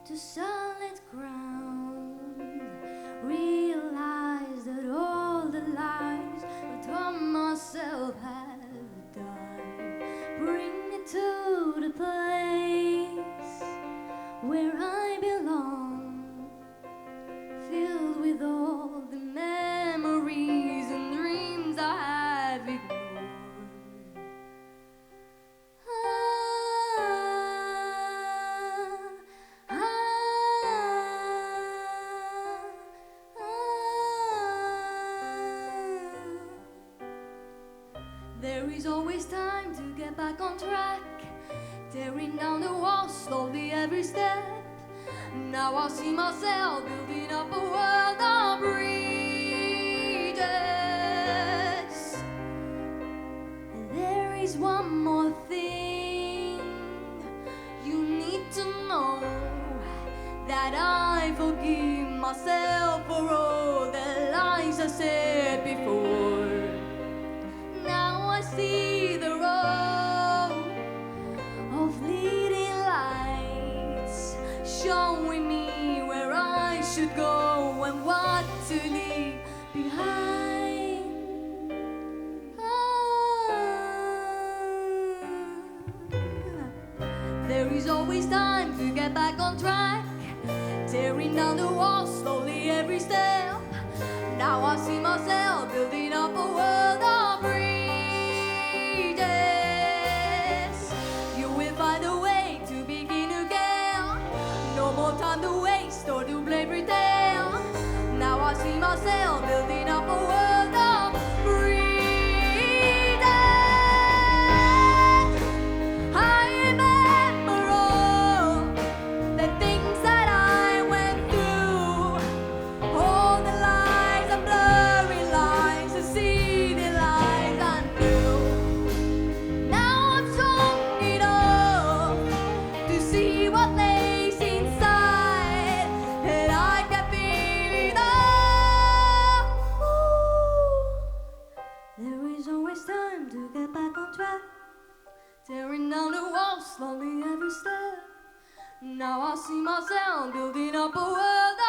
to solid ground. Realize that all the lies I told myself have died. Bring me to the place where I belong, filled with all the memories and dreams I have ignored. There is always time to get back on track, tearing down the walls slowly every step. Now I see myself building up a world of bridges. There is one more thing you need to know, that I forgive myself for all the lies I said before. Now I see the road of leading lights, showing me where I should go and what to leave behind. There is always time to get back on track, tearing down the walls slowly every step. Now I see myself building up a world of bridges. You will find a way to begin again. No more time to waste or to play pretend. Now I see myself building up a world of bridges. I remember all the things that I went through, all the lies and blurry lines, the seedy lies I knew. Now I'm strong enough to see what lays inside, and I can feel it all. There is always time to get back on track, tearing down the walls slowly every step. Now I see myself building up a world